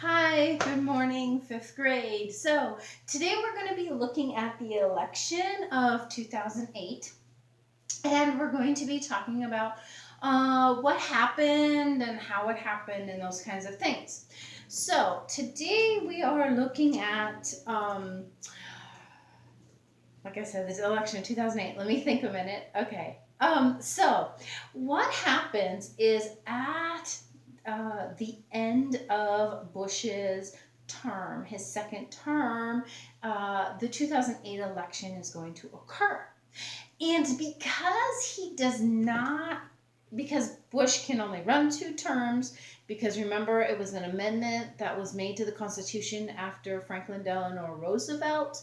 Hi, good morning, fifth grade. So, today we're going to be looking at the election of 2008, and we're going to be talking about what happened and how it happened and those kinds of things. So, today we are looking at, like I said, this election 2008. Let me think a minute. Okay. So, what happens is at the end of Bush's term, his second term, the 2008 election is going to occur. And because he does not, because Bush can only run 2 terms, because remember, it was an amendment that was made to the Constitution after Franklin Delano Roosevelt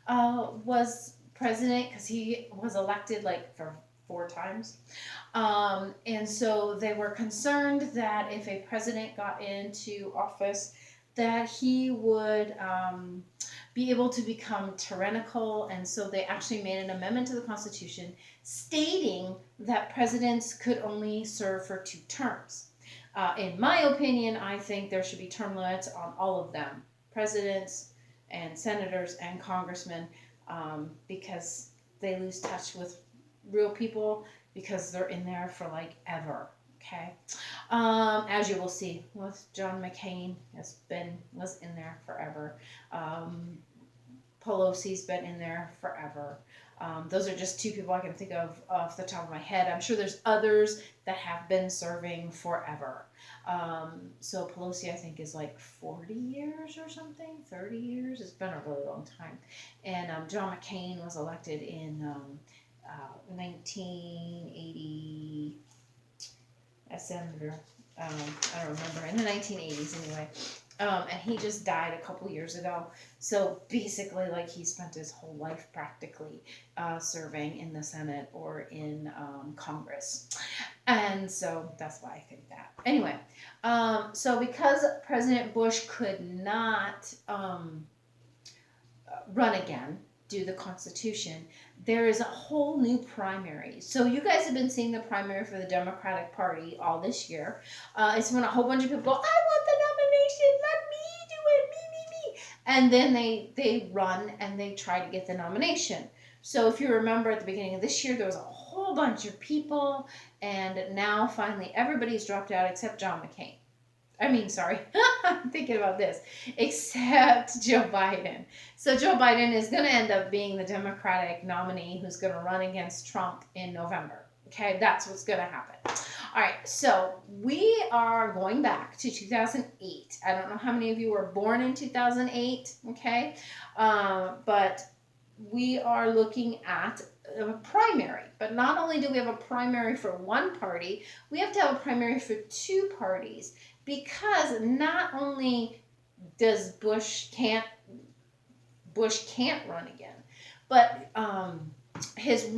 was president, because he was elected like for 4 times. And so they were concerned that if a president got into office, that he would be able to become tyrannical. And so they actually made an amendment to the Constitution stating that presidents could only serve for 2 terms. In my opinion, I think there should be term limits on all of them, presidents and senators and congressmen, because they lose touch with real people because they're in there for like ever. Okay, as you will see with John McCain was in there forever. Pelosi's been in there forever. Those are just 2 people I can think of off the top of my head. I'm sure there's others that have been serving forever. So Pelosi, I think, is like 40 years or something, 30 years. It's been a really long time. And John McCain was elected in 1980 as senator. I don't remember, in the 1980s anyway. And he just died a couple years ago. So basically, like, he spent his whole life practically serving in the Senate or in Congress. And so that's why I think that. Anyway, so because President Bush could not run again due to the Constitution, there is a whole new primary. So you guys have been seeing the primary for the Democratic Party all this year. It's when a whole bunch of people go, "I want the nomination. Let me do it. Me." And then they run and they try to get the nomination. So if you remember at the beginning of this year, there was a whole bunch of people, and now finally everybody's dropped out except John McCain. I mean, sorry, I'm thinking about this, except Joe Biden. So Joe Biden is going to end up being the Democratic nominee who's going to run against Trump in November. Okay, that's what's going to happen. All right, so we are going back to 2008. I don't know how many of you were born in 2008, okay? But we are looking at a primary. But not only do we have a primary for one party, we have to have a primary for 2 parties, because not only does Bush can't run again, but his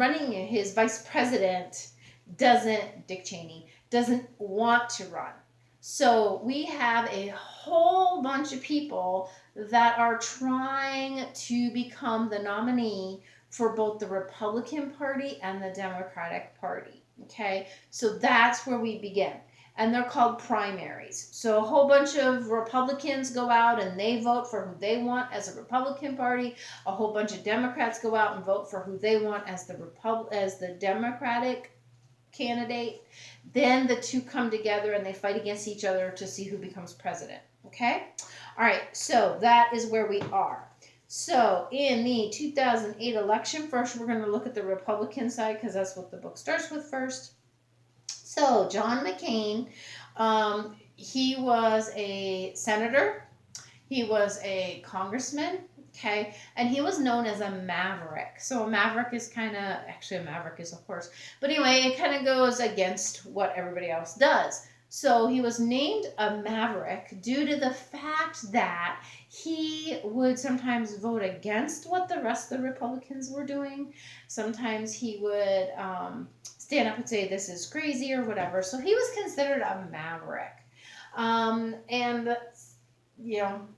vice president Dick Cheney doesn't want to run. So we have a whole bunch of people that are trying to become the nominee for both the Republican Party and the Democratic Party. Okay, so that's where we begin. And they're called primaries. So a whole bunch of Republicans go out and they vote for who they want as a Republican Party. A whole bunch of Democrats go out and vote for who they want as the Democratic candidate. Then the 2 come together and they fight against each other to see who becomes president. Okay? All right, so that is where we are. So in the 2008 election, first we're going to look at the Republican side because that's what the book starts with first. So John McCain, he was a senator, he was a congressman, okay, and he was known as a maverick. So a maverick is actually a maverick is a horse, but anyway, it kind of goes against what everybody else does. So he was named a maverick due to the fact that he would sometimes vote against what the rest of the Republicans were doing. Sometimes he would stand up and say this is crazy or whatever. So he was considered a maverick, and you know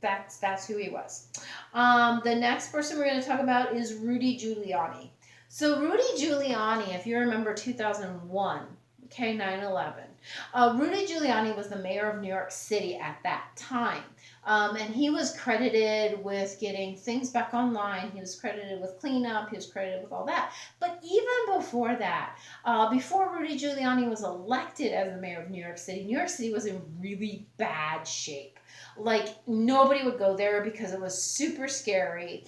that's who he was. The next person we're going to talk about is Rudy Giuliani. So Rudy Giuliani, if you remember 2001, okay, 9/11. Rudy Giuliani was the mayor of New York City at that time. And he was credited with getting things back online. He was credited with cleanup. He was credited with all that. But even before that, before Rudy Giuliani was elected as the mayor of New York City was in really bad shape. Like, nobody would go there because it was super scary.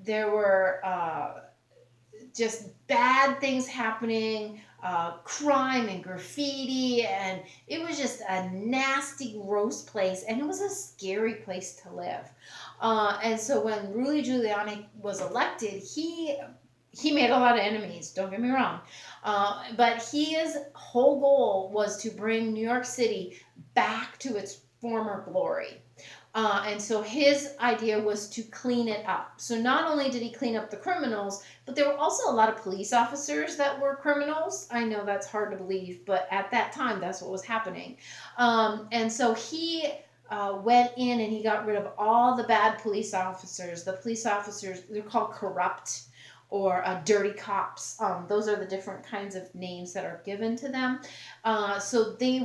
There were just bad things happening, crime and graffiti, and it was just a nasty, gross place, and it was a scary place to live. And so when Rudy Giuliani was elected, he made a lot of enemies. Don't get me wrong, but his whole goal was to bring New York City back to its former glory. And so his idea was to clean it up. So not only did he clean up the criminals, but there were also a lot of police officers that were criminals. I know that's hard to believe, but at that time, that's what was happening. And so he went in and he got rid of all the bad police officers. The police officers, they're called corrupt or dirty cops. Those are the different kinds of names that are given to them. So they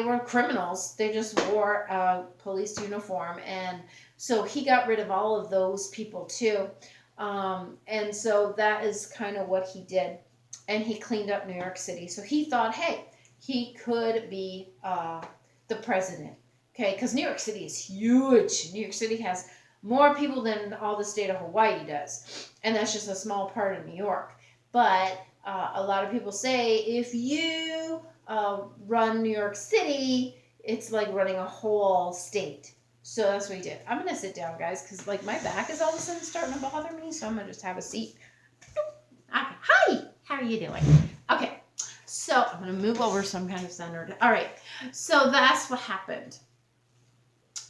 were criminals. They just wore a police uniform. And so he got rid of all of those people too. And so that is kind of what he did. And he cleaned up New York City. So he thought, hey, he could be the president. Okay, because New York City is huge. New York City has more people than all the state of Hawaii does. And that's just a small part of New York. But a lot of people say if you run New York City, it's like running a whole state. So that's what he did. I'm going to sit down, guys, because like my back is all of a sudden starting to bother me. So I'm going to just have a seat. Okay. Hi, how are you doing? Okay, so I'm going to move over so I'm kind of centered. All right, so that's what happened.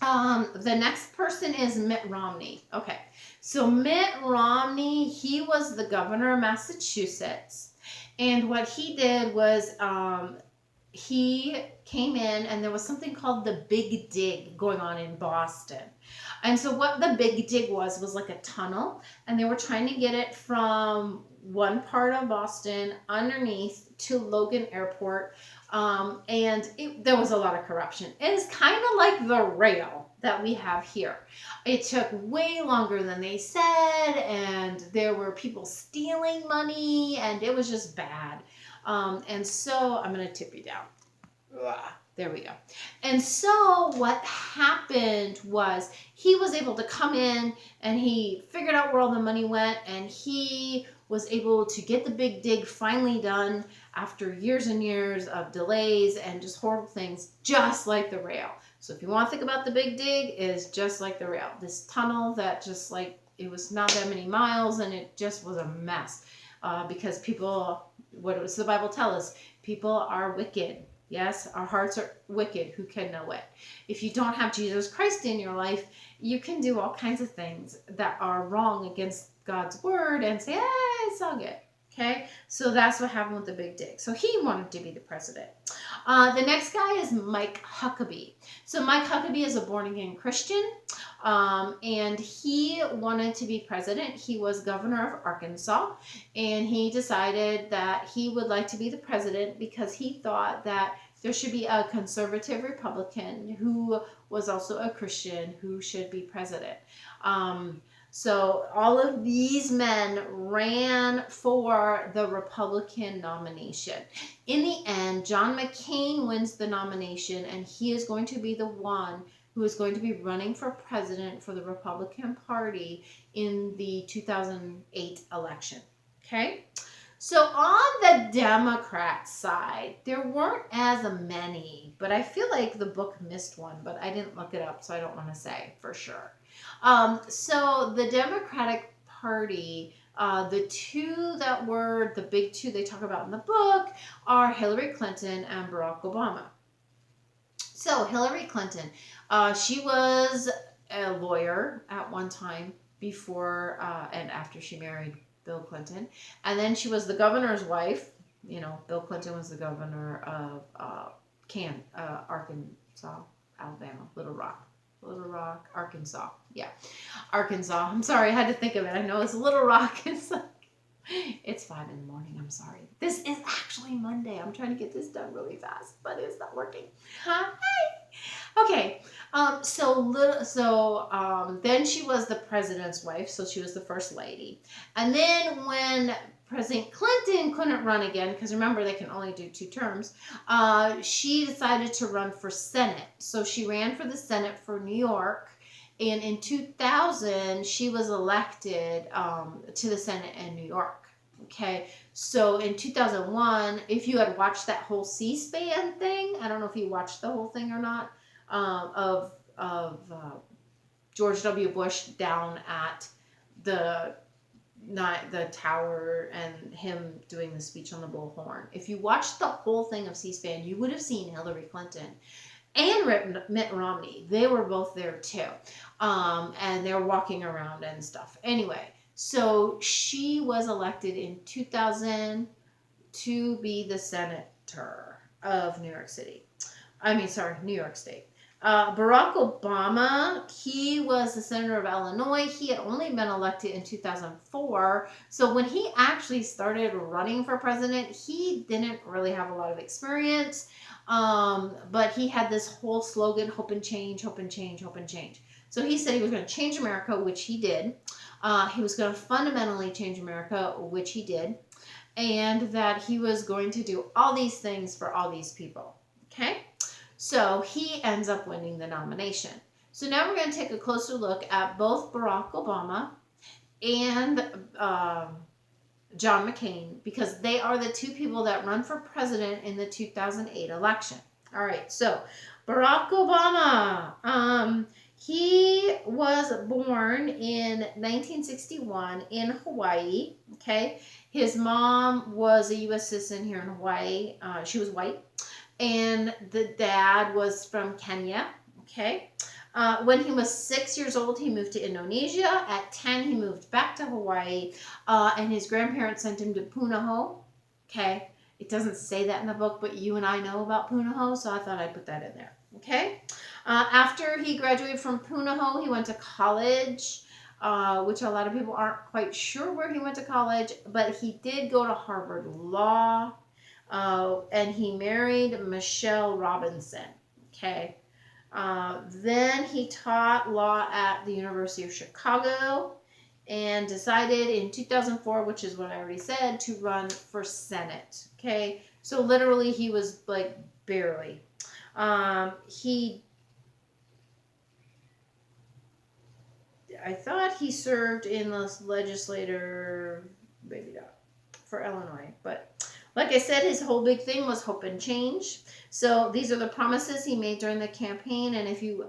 The next person is Mitt Romney. Okay, so Mitt Romney, he was the governor of Massachusetts. And what he did was he came in and there was something called the Big Dig going on in Boston. And so what the Big Dig was like a tunnel, and they were trying to get it from one part of Boston underneath to Logan Airport. And there was a lot of corruption. It's kind of like the rail that we have here. It took way longer than they said, and there were people stealing money, and it was just bad. And so I'm going to tip you down. There we go. And so what happened was he was able to come in and he figured out where all the money went, and he was able to get the Big Dig finally done after years and years of delays and just horrible things, just like the rail. So if you want to think about the Big Dig, it is just like the rail. This tunnel that just like, it was not that many miles and it just was a mess because people, what does the Bible tell us? People are wicked. Yes, our hearts are wicked. Who can know it? If you don't have Jesus Christ in your life, you can do all kinds of things that are wrong against God's word and say, it's all good. Okay, so that's what happened with the Big Dig. So he wanted to be the president. The next guy is Mike Huckabee. So Mike Huckabee is a born-again Christian, and he wanted to be president. He was governor of Arkansas, and he decided that he would like to be the president because he thought that there should be a conservative Republican who was also a Christian who should be president. So all of these men ran for the Republican nomination. In the end, John McCain wins the nomination, and he is going to be the one who is going to be running for president for the Republican Party in the 2008 election. Okay? So on the Democrat side, there weren't as many, but I feel like the book missed one, but I didn't look it up, so I don't want to say for sure. So the Democratic Party, the two that were the big two they talk about in the book are Hillary Clinton and Barack Obama. So Hillary Clinton, she was a lawyer at one time before and after she married Bill Clinton. And then she was the governor's wife. You know, Bill Clinton was the governor of Arkansas, Alabama, Little Rock, Arkansas. Yeah, Arkansas. I'm sorry, I had to think of it. I know it's Little Rock. It's like, It's 5 in the morning. I'm sorry. This is actually Monday. I'm trying to get this done really fast, but it's not working. Hi. Okay. Then she was the president's wife, so she was the first lady. And then when President Clinton couldn't run again, because remember they can only do 2 terms, she decided to run for Senate. So she ran for the Senate for New York. And in 2000, she was elected to the Senate in New York. Okay, so in 2001, if you had watched that whole C-SPAN thing, I don't know if you watched the whole thing or not, of George W. Bush down at the tower and him doing the speech on the bullhorn. If you watched the whole thing of C-SPAN, you would have seen Hillary Clinton and Mitt Romney. They were both there too. And they're walking around and stuff. Anyway, so she was elected in 2000 to be the senator of New York City. New York State. Barack Obama, he was the senator of Illinois. He had only been elected in 2004. So when he actually started running for president, he didn't really have a lot of experience. But he had this whole slogan, hope and change, hope and change, hope and change. So he said he was going to change America, which he did. He was going to fundamentally change America, which he did. And that he was going to do all these things for all these people. Okay? So he ends up winning the nomination. So now we're going to take a closer look at both Barack Obama and John McCain, because they are the 2 people that run for president in the 2008 election. All right, so Barack Obama, he was born in 1961 in Hawaii, okay? His mom was a U.S. citizen here in Hawaii. She was white. And the dad was from Kenya, okay? When he was 6 years old, he moved to Indonesia. At 10, he moved back to Hawaii, and his grandparents sent him to Punahou, okay? It doesn't say that in the book, but you and I know about Punahou, so I thought I'd put that in there, okay? After he graduated from Punahou, he went to college, which a lot of people aren't quite sure where he went to college, but he did go to Harvard Law, and he married Michelle Robinson, okay? Then he taught law at the University of Chicago and decided in 2004, which is what I already said, to run for Senate, okay? So literally he was like barely. I thought he served in the legislature, maybe not, for Illinois, but like I said, his whole big thing was hope and change. So these are the promises he made during the campaign. And if you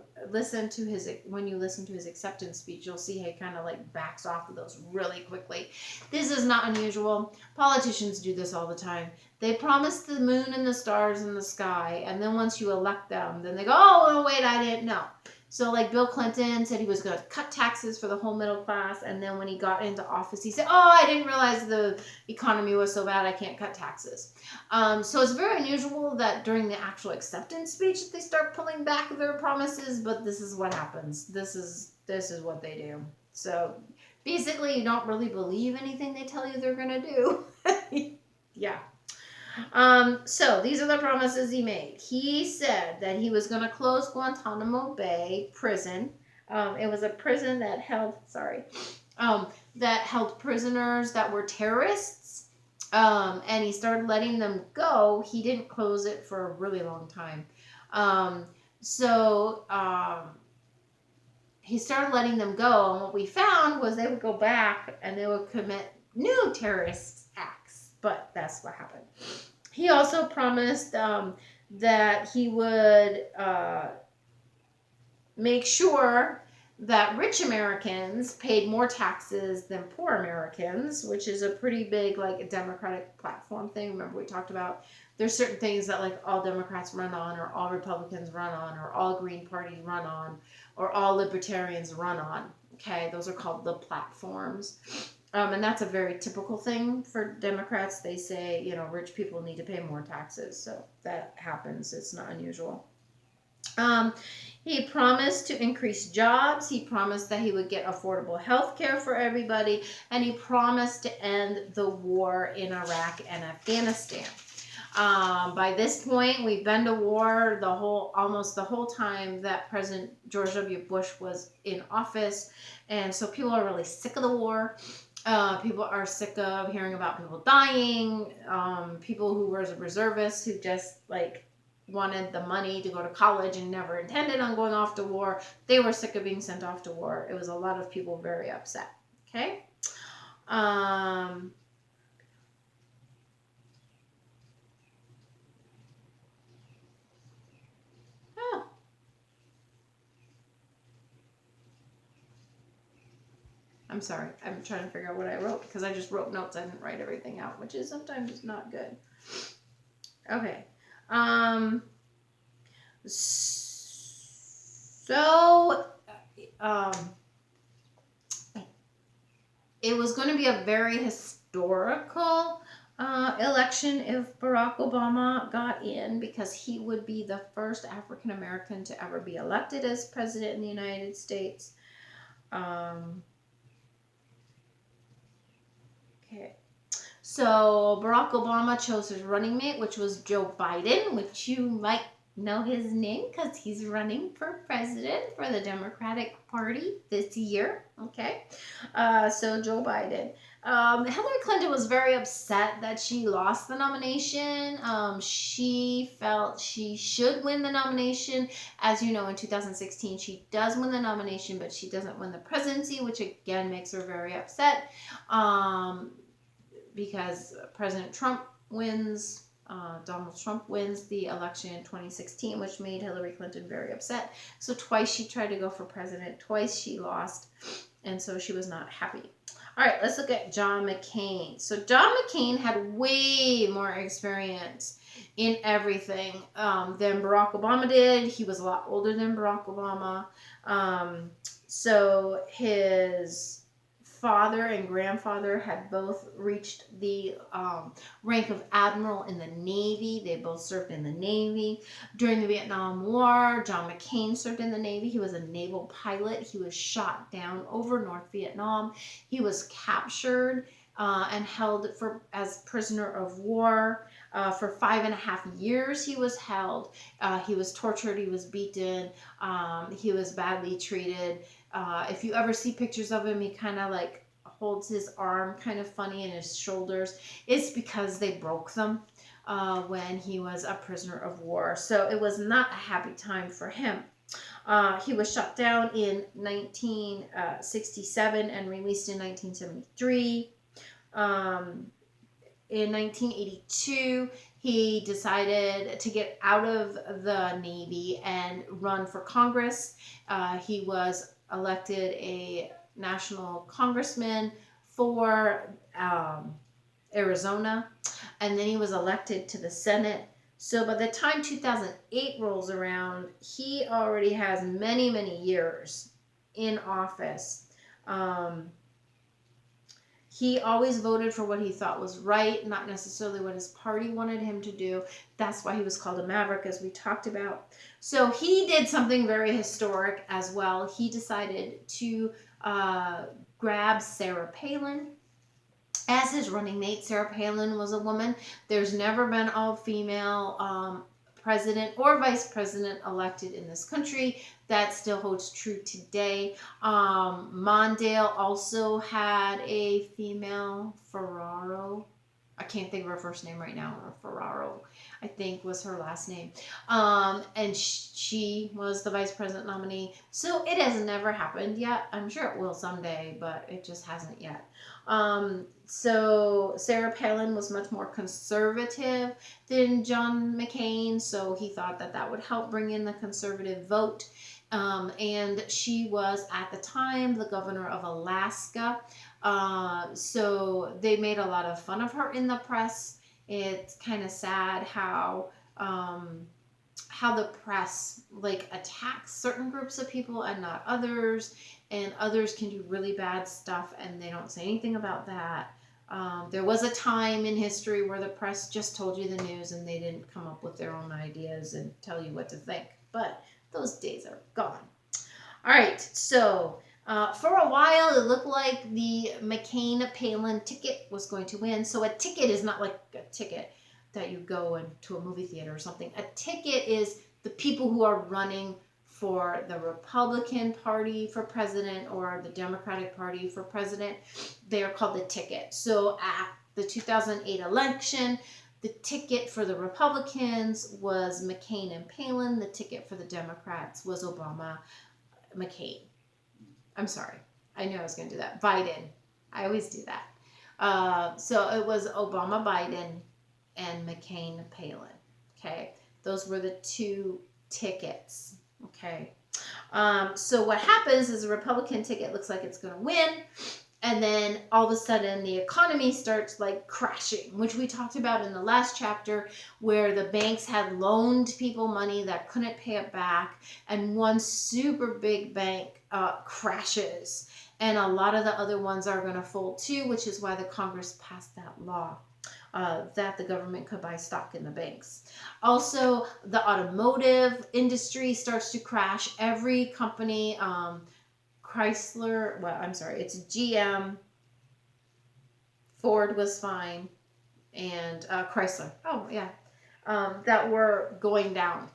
when you listen to his acceptance speech, you'll see he kind of like backs off of those really quickly. This is not unusual. Politicians do this all the time. They promise the moon and the stars in the sky. And then once you elect them, then they go, oh, wait, I didn't know. So like Bill Clinton said he was going to cut taxes for the whole middle class. And then when he got into office, he said, oh, I didn't realize the economy was so bad I can't cut taxes. So it's very unusual that during the actual acceptance speech that they start pulling back their promises. But this is what happens. This is what they do. So basically you don't really believe anything they tell you they're going to do. Yeah. So these are the promises he made. He said that he was going to close Guantanamo Bay prison. It was a prison that held, that held prisoners that were terrorists. And he started letting them go. He didn't close it for a really long time. He started letting them go. And what we found was they would go back and they would commit new terrorist acts. But that's what happened. He also promised that he would make sure that rich Americans paid more taxes than poor Americans, which is a pretty big like a Democratic platform thing. Remember we talked about there's certain things that like all Democrats run on, or all Republicans run on, or all Green Party run on, or all Libertarians run on. Okay, those are called the platforms. And that's a very typical thing for Democrats. They say, you know, rich people need to pay more taxes. So that happens. It's not unusual. He promised to increase jobs. He promised that he would get affordable health care for everybody. And he promised to end the war in Iraq and Afghanistan. By this point, we've been to war almost the whole time that President George W. Bush was in office. And so people are really sick of the war. People are sick of hearing about people dying. People who were reservists who just wanted the money to go to college and never intended on going off to war. They were sick of being sent off to war. It was a lot of people very upset. Okay. I'm sorry. I'm trying to figure out what I wrote because I just wrote notes. I didn't write everything out, which is sometimes not good. Okay. So, it was going to be a very historical election if Barack Obama got in, because he would be the first African American to ever be elected as president in the United States. Okay. So Barack Obama chose his running mate, which was Joe Biden, which you might know his name because he's running for president for the Democratic Party this year. Okay. So Joe Biden. Hillary Clinton was very upset that she lost the nomination. She felt she should win the nomination. As you know, in 2016, she does win the nomination, but she doesn't win the presidency, which again makes her very upset. Because President Trump wins, Donald Trump wins the election in 2016, which made Hillary Clinton very upset. So twice she tried to go for president, twice she lost, and so she was not happy. All right, let's look at John McCain. So John McCain had way more experience in everything than Barack Obama did. He was a lot older than Barack Obama. So his father and grandfather had both reached the rank of admiral in the Navy. They both served in the Navy. During the Vietnam War, John McCain served in the Navy. He was a naval pilot. He was shot down over North Vietnam. He was captured and held as prisoner of war. For 5.5 years he was held. He was tortured. He was beaten. He was badly treated. If you ever see pictures of him, he kind of holds his arm kind of funny in his shoulders. It's because they broke them when he was a prisoner of war. So it was not a happy time for him. He was shot down in 1967 and released in 1973. In 1982, he decided to get out of the Navy and run for Congress. He was elected a national congressman for Arizona, and then he was elected to the Senate. So by the time 2008 rolls around, he already has many, many years in office. He always voted for what he thought was right, not necessarily what his party wanted him to do. That's why he was called a maverick, as we talked about. So he did something very historic as well. He decided to grab Sarah Palin as his running mate. Sarah Palin was a woman. There's never been all-female president or vice president elected in this country. That still holds true today. Mondale also had a female. Ferraro, I can't think of her first name right now. Or Ferraro, I think, was her last name. And she was the vice president nominee. So it has never happened yet. I'm sure it will someday, but it just hasn't yet. So Sarah Palin was much more conservative than John McCain, so he thought that that would help bring in the conservative vote. And she was, at the time, the governor of Alaska. So they made a lot of fun of her in the press. It's kind of sad how the press attacks certain groups of people and not others, and others can do really bad stuff and they don't say anything about that. There was a time in history where the press just told you the news and they didn't come up with their own ideas and tell you what to think. But Those days are gone. All right, so for a while it looked like the McCain-Palin ticket was going to win. So a ticket is not like a ticket that you go into a movie theater or something. A ticket is the people who are running for the Republican Party for president or the Democratic Party for president. They are called the ticket. So at the 2008 election, the ticket for the Republicans was McCain and Palin. The ticket for the Democrats was Obama, McCain. I'm sorry. I knew I was going to do that. Biden. I always do that. So it was Obama, Biden, and McCain, Palin. Okay. Those were the two tickets. Okay. So what happens is the Republican ticket looks like it's going to win. And then all of a sudden the economy starts like crashing, which we talked about in the last chapter, where the banks had loaned people money that couldn't pay it back. And one super big bank crashes. And a lot of the other ones are going to fold too, which is why the Congress passed that law. That the government could buy stock in the banks. Also, the automotive industry starts to crash. Every company, Chrysler, it's GM, Ford was fine, and Chrysler, that were going down.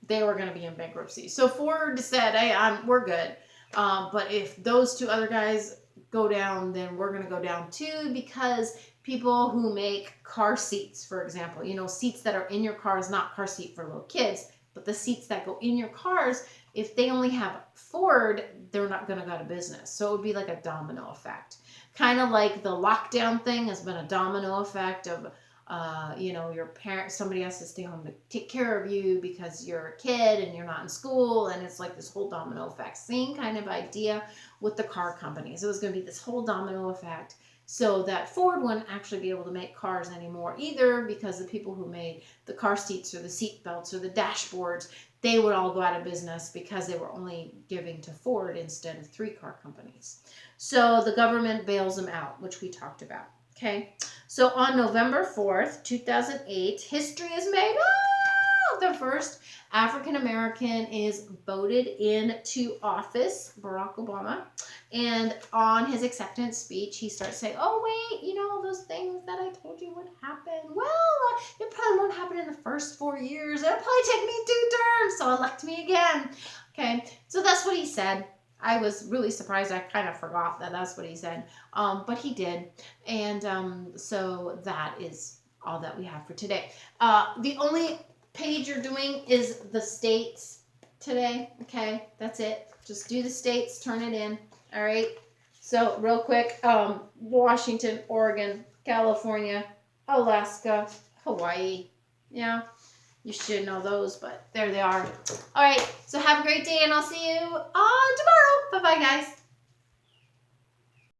They were going to be in bankruptcy. So Ford said, hey, we're good. But if those two other guys go down, then we're going to go down too, because people who make car seats, for example, seats that are in your cars, not car seat for little kids, but the seats that go in your cars, if they only have Ford, they're not going to go out of business. So it would be like a domino effect. Kind of like the lockdown thing has been a domino effect of, your parents, somebody has to stay home to take care of you because you're a kid and you're not in school. And it's like this whole domino effect. Same kind of idea with the car companies. It was going to be this whole domino effect. So that Ford wouldn't actually be able to make cars anymore either, because the people who made the car seats or the seat belts or the dashboards, they would all go out of business because they were only giving to Ford instead of 3 car companies. So the government bails them out, which we talked about. Okay. So on November 4th, 2008, history is made. The first African American is voted into office, Barack Obama. And on his acceptance speech, he starts saying, oh, wait, those things that I told you would happen. Well, it probably won't happen in the first 4 years. It'll probably take me 2 terms, so elect me again. Okay, so that's what he said. I was really surprised. I kind of forgot that that's what he said. But he did. And so that is all that we have for today. The only page you're doing is the states today. Okay, that's it. Just do the states, turn it in. All right. So real quick, Washington, Oregon, California, Alaska, Hawaii. Yeah, you should know those, but there they are. All right. So have a great day, and I'll see you tomorrow. Bye-bye, guys.